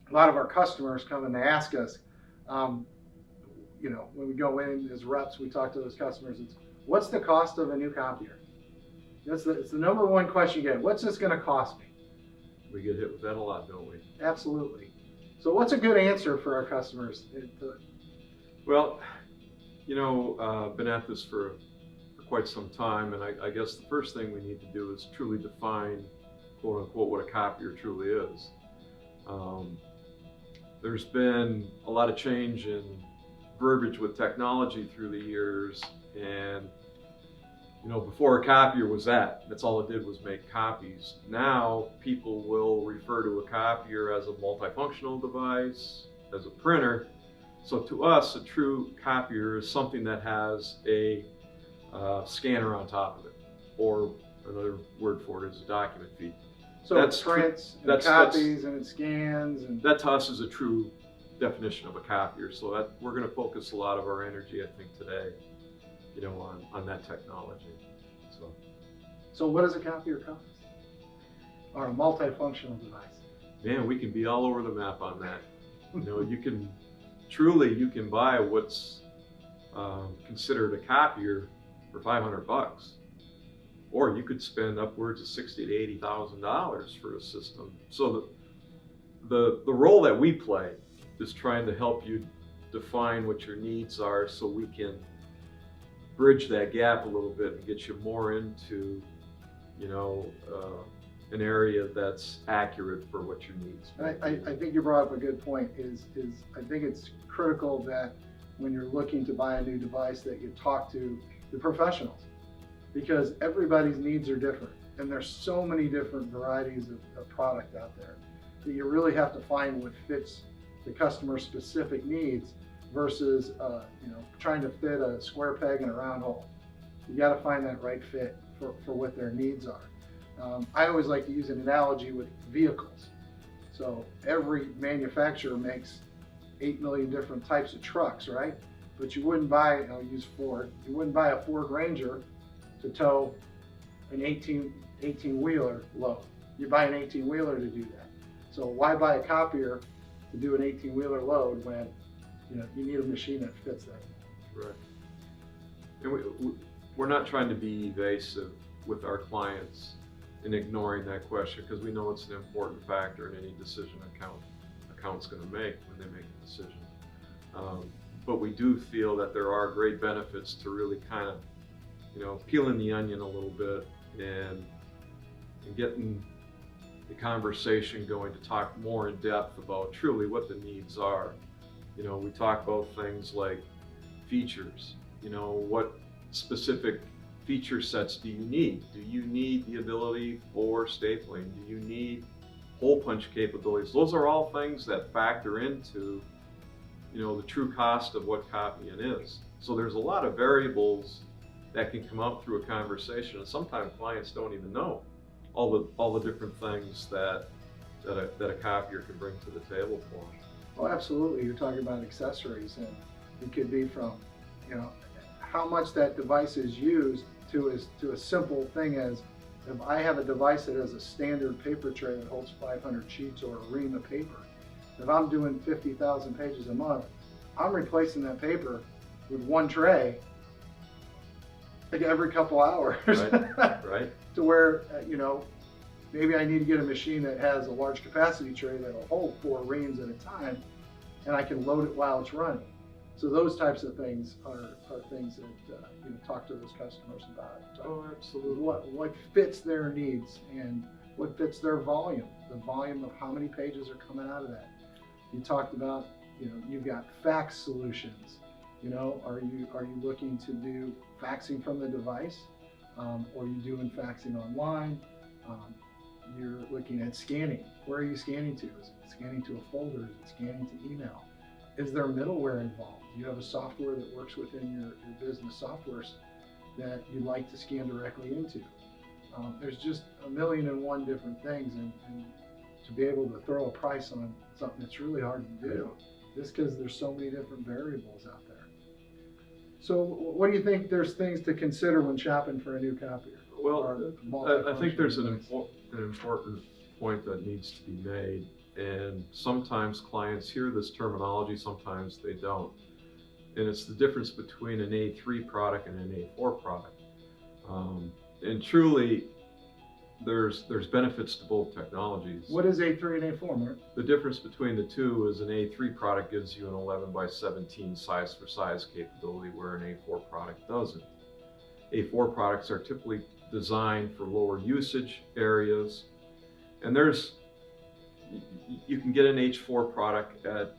a lot of our customers come and they ask us, um, when we go in as reps, we talk to those customers. It's what's the cost of a new copier? It's the number one question you get. What's this going to cost me? We get hit with that a lot, don't we? Absolutely. So what's a good answer for our customers? Well, been at this for quite some time, and I guess the first thing we need to do is truly define, quote unquote, what a copier truly is. There's been a lot of change in verbiage with technology through the years, and before a copier was that's all it did was make copies. Now people will refer to a copier as a multifunctional device, as a printer. So to us, a true copier is something that has a scanner on top of it, or another word for it is a document feed. So it prints and copies and it scans. And that to us is a true definition of a copier. So that we're going to focus a lot of our energy, I think, today, on that technology. So what does a copier cost? Or a multifunctional device? Man, we can be all over the map on that. You can buy what's considered a copier for $500, or you could spend upwards of $60,000 to $80,000 for a system. So the role that we play is trying to help you define what your needs are, so we can bridge that gap a little bit and get you more into an area that's accurate for what your needs. I think you brought up a good point. Is I think it's critical that when you're looking to buy a new device that you talk to the professionals, because everybody's needs are different, and there's so many different varieties of product out there that you really have to find what fits the customer specific needs versus trying to fit a square peg in a round hole. You got to find that right fit for what their needs are. I always like to use an analogy with vehicles. So every manufacturer makes 8 million different types of trucks, right? But you wouldn't buy, I'll use Ford, you wouldn't buy a Ford Ranger to tow an 18-wheeler load. You buy an 18-wheeler to do that. So why buy a copier to do an 18-wheeler load when you need a machine that fits that? Right. And we're not trying to be evasive with our clients in ignoring that question, because we know it's an important factor in any decision account's going to make when they make a decision. But we do feel that there are great benefits to really kind of, peeling the onion a little bit and getting the conversation going to talk more in depth about truly what the needs are. We talk about things like features. What specific feature sets do you need? Do you need the ability for stapling? Do you need hole punch capabilities? Those are all things that factor into, the true cost of what copying is. So there's a lot of variables that can come up through a conversation, and sometimes clients don't even know all the different things that a copier can bring to the table for them. Oh, absolutely. You're talking about accessories, and it could be from, how much that device is used to a simple thing as, if I have a device that has a standard paper tray that holds 500 sheets or a ream of paper, if I'm doing 50,000 pages a month, I'm replacing that paper with one tray like every couple hours. Right. To where, maybe I need to get a machine that has a large capacity tray that'll hold 4 reams at a time, and I can load it while it's running. So those types of things are things that talk to those customers about. Oh, absolutely. What fits their needs and what fits their volume, the volume of how many pages are coming out of that. You talked about, you've got fax solutions. Are you looking to do faxing from the device, or are you doing faxing online? You're looking at scanning. Where are you scanning to? Is it scanning to a folder? Is it scanning to email? Is there middleware involved? Do you have a software that works within your business software that you'd like to scan directly into? There's just 1,000,001 different things, and to be able to throw a price on something that's really hard to do, just because there's so many different variables out there. So what do you think there's things to consider when shopping for a new copier? Well, I think there's an important point that needs to be made, And sometimes clients hear this terminology, sometimes they don't. And it's the difference between an A3 product and an A4 product. And truly, there's benefits to both technologies. What is A3 and A4, Mark? The difference between the two is an A3 product gives you an 11 by 17 size for size capability, where an A4 product doesn't. A4 products are typically designed for lower usage areas, and you can get an H4 product at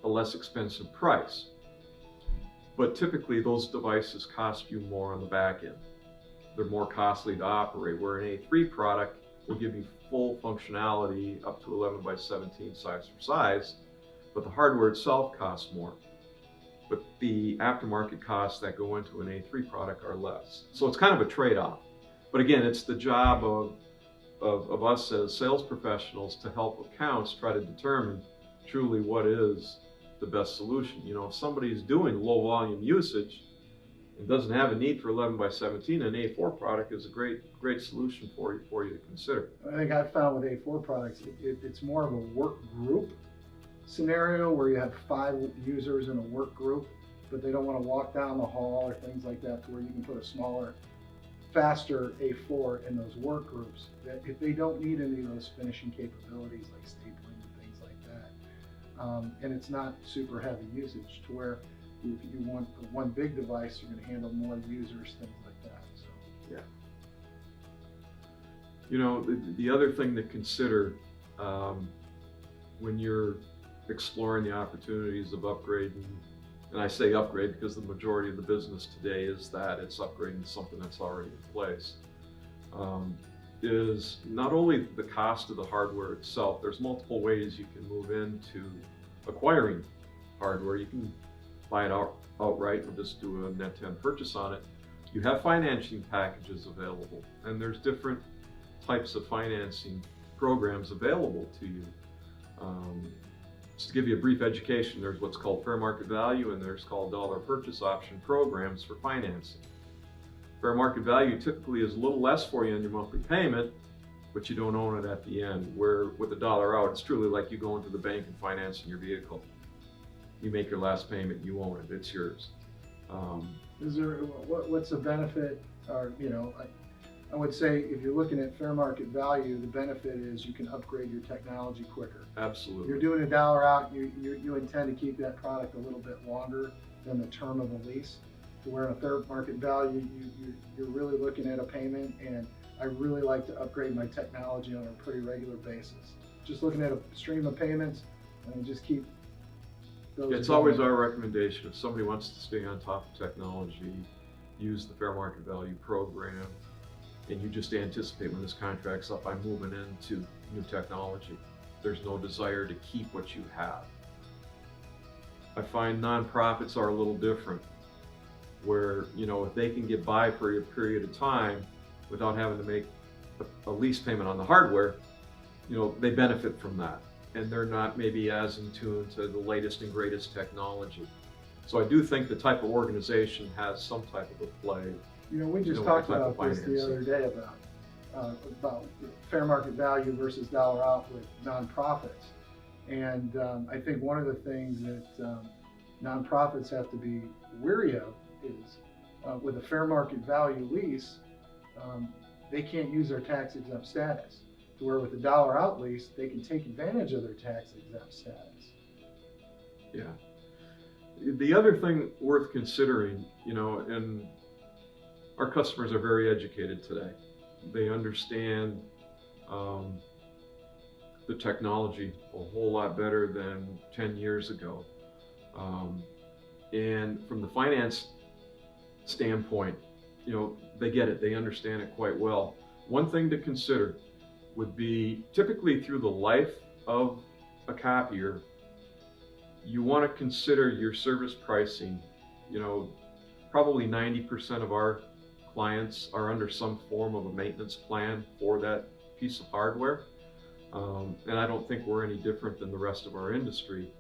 a less expensive price, but typically those devices cost you more on the back end. They're more costly to operate, where an A3 product will give you full functionality up to 11 by 17 size for size, but the hardware itself costs more. But the aftermarket costs that go into an A3 product are less. So it's kind of a trade-off. But again, it's the job of us as sales professionals to help accounts try to determine truly what is the best solution. You know, if somebody's doing low volume usage and doesn't have a need for 11 by 17, an A4 product is a great solution for you to consider. I think I've found with A4 products, it's more of a work group scenario where you have 5 users in a work group, but they don't want to walk down the hall or things like that, to where you can put a smaller, faster A4 in those work groups. That if they don't need any of those finishing capabilities like stapling and things like that, and it's not super heavy usage, to where if you want one big device, you're going to handle more users, things like that. So yeah. You know, the other thing to consider when you're exploring the opportunities of upgrading, and I say upgrade because the majority of the business today is that it's upgrading to something that's already in place, is not only the cost of the hardware itself. There's multiple ways you can move into acquiring hardware. You can buy it outright and just do a net 10 purchase on it. You have financing packages available, and there's different types of financing programs available to you. Just to give you a brief education, there's what's called fair market value, and there's called dollar purchase option programs for financing. Fair market value typically is a little less for you on your monthly payment, but you don't own it at the end. Where with a dollar out, it's truly like you go into the bank and financing your vehicle. You make your last payment, you own it, it's yours. is there, what's the benefit, or, you know, I would say if you're looking at fair market value, the benefit is you can upgrade your technology quicker. Absolutely. You're doing a dollar out, you intend to keep that product a little bit longer than the term of the lease. To where in a fair market value, you're really looking at a payment, and I really like to upgrade my technology on a pretty regular basis. Just looking at a stream of payments, and just keep those. It's always our recommendation, if somebody wants to stay on top of technology, use the fair market value program, and you just anticipate when this contract's up, I'm moving into new technology. There's no desire to keep what you have. I find nonprofits are a little different, where, you know, if they can get by for a period of time without having to make a lease payment on the hardware, you know, they benefit from that. And they're not maybe as in tune to the latest and greatest technology. So I do think the type of organization has some type of a play. You know, we just talked about this the other day about fair market value versus dollar out with nonprofits. And I think one of the things that nonprofits have to be wary of is with a fair market value lease, they can't use their tax exempt status. To where with a dollar out lease, they can take advantage of their tax exempt status. Yeah. The other thing worth considering, you know, and our customers are very educated today. They understand the technology a whole lot better than 10 years ago. And from the finance standpoint, you know, they get it, they understand it quite well. One thing to consider would be, typically through the life of a copier, you want to consider your service pricing. You know, probably 90% of our clients are under some form of a maintenance plan for that piece of hardware. And I don't think we're any different than the rest of our industry.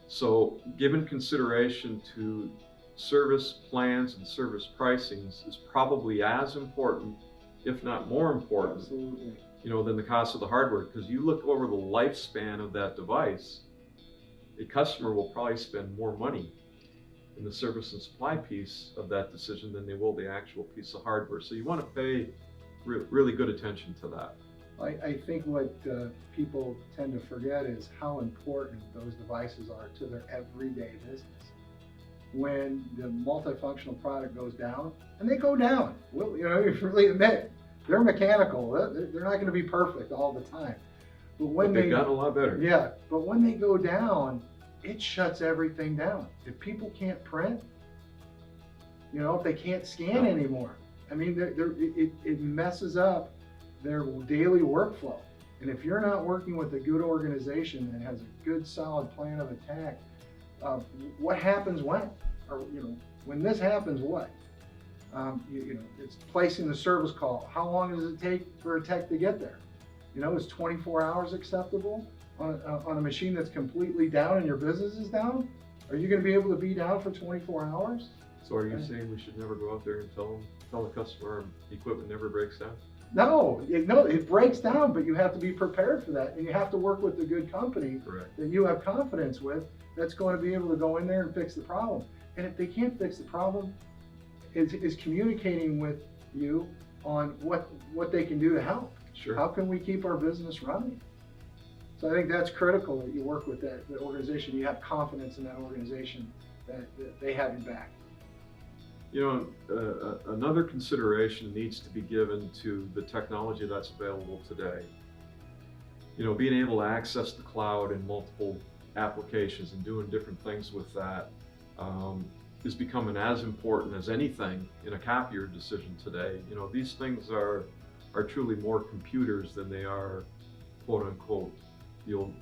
So giving consideration to service plans and service pricings is probably as important, if not more important, Absolutely. than the cost of the hardware. Because you look over the lifespan of that device, a customer will probably spend more money in the service and supply piece of that decision than they will the actual piece of hardware. So you want to pay really good attention to that. I think what people tend to forget is how important those devices are to their everyday business. When the multifunctional product goes down, and they go down, well, you really admit, they're mechanical. They're not going to be perfect all the time. But when they've gotten a lot better. Yeah, but when they go down, it shuts everything down. If people can't print, if they can't scan anymore, I mean, it messes up their daily workflow. And if you're not working with a good organization that has a good solid plan of attack, what happens when? Or when this happens, what? It's placing the service call. How long does it take for a tech to get there? Is 24 hours acceptable on a machine that's completely down and your business is down? Are you going to be able to be down for 24 hours? So are you saying we should never go out there and tell the customer the equipment never breaks down? No, it breaks down, but you have to be prepared for that, and you have to work with a good company that you have confidence with that's going to be able to go in there and fix the problem. And if they can't fix the problem, is communicating with you on what they can do to help. Sure. How can we keep our business running? So I think that's critical that you work with the organization. You have confidence in that organization that they have your back. Another consideration needs to be given to the technology that's available today. Being able to access the cloud in multiple applications and doing different things with that is becoming as important as anything in a copier decision today. These things are truly more computers than they are, quote unquote, the old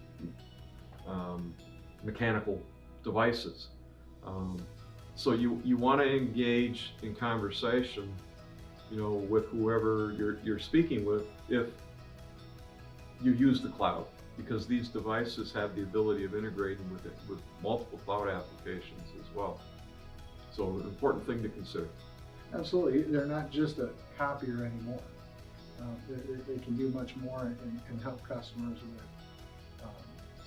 mechanical devices. So you want to engage in conversation, with whoever you're speaking with, if you use the cloud, because these devices have the ability of integrating with multiple cloud applications as well. So an important thing to consider. Absolutely, they're not just a copier anymore. They can do much more and help customers with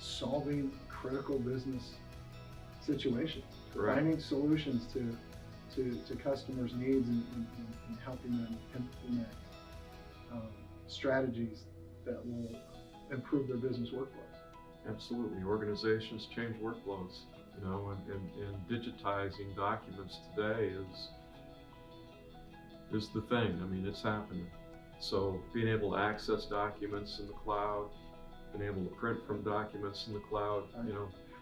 solving critical business situations. Correct. Finding solutions to customers' needs and helping them implement strategies that will improve their business workflows. Absolutely. Organizations change workflows, and digitizing documents today is the thing. I mean, it's happening. So being able to access documents in the cloud, being able to print from documents in the cloud,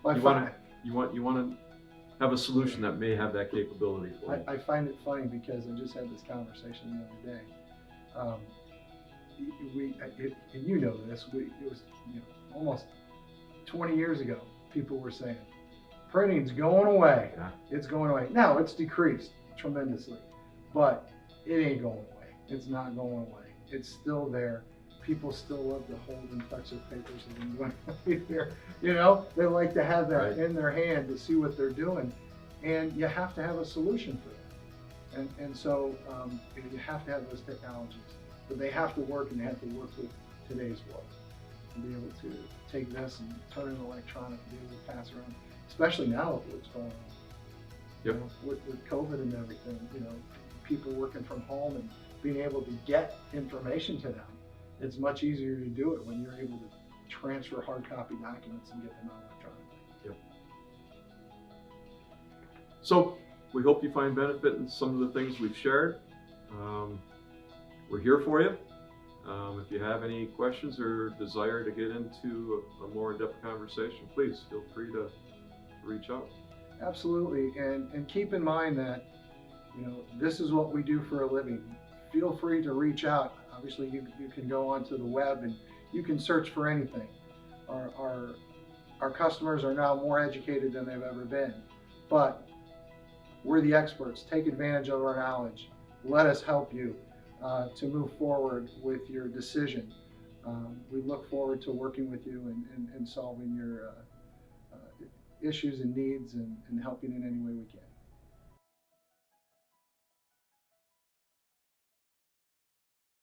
Well, you want to have a solution that may have that capability for you. I find it funny because I just had this conversation the other day. And you know this, it was almost 20 years ago, people were saying, printing's going away. Yeah. It's going away. Now it's decreased tremendously, but it ain't going away. It's not going away. It's still there. People still love to hold and touch their papers and going here. They like to have that in their hand to see what they're doing, and you have to have a solution for that. And so you have to have those technologies, but they have to work, and they have to work with today's world and be able to take this and turn it electronic and be able to pass it around, especially now with what's going on. Yep. With COVID and everything, people working from home and being able to get information to them. It's much easier to do it when you're able to transfer hard copy documents and get them out electronically. Yep. So we hope you find benefit in some of the things we've shared. We're here for you. If you have any questions or desire to get into a more in-depth conversation, please feel free to reach out. Absolutely, and keep in mind that this is what we do for a living. Feel free to reach out. Obviously, you can go onto the web and you can search for anything. Our customers are now more educated than they've ever been, but we're the experts. Take advantage of our knowledge. Let us help you to move forward with your decision. We look forward to working with you and solving your issues and needs and helping in any way we can.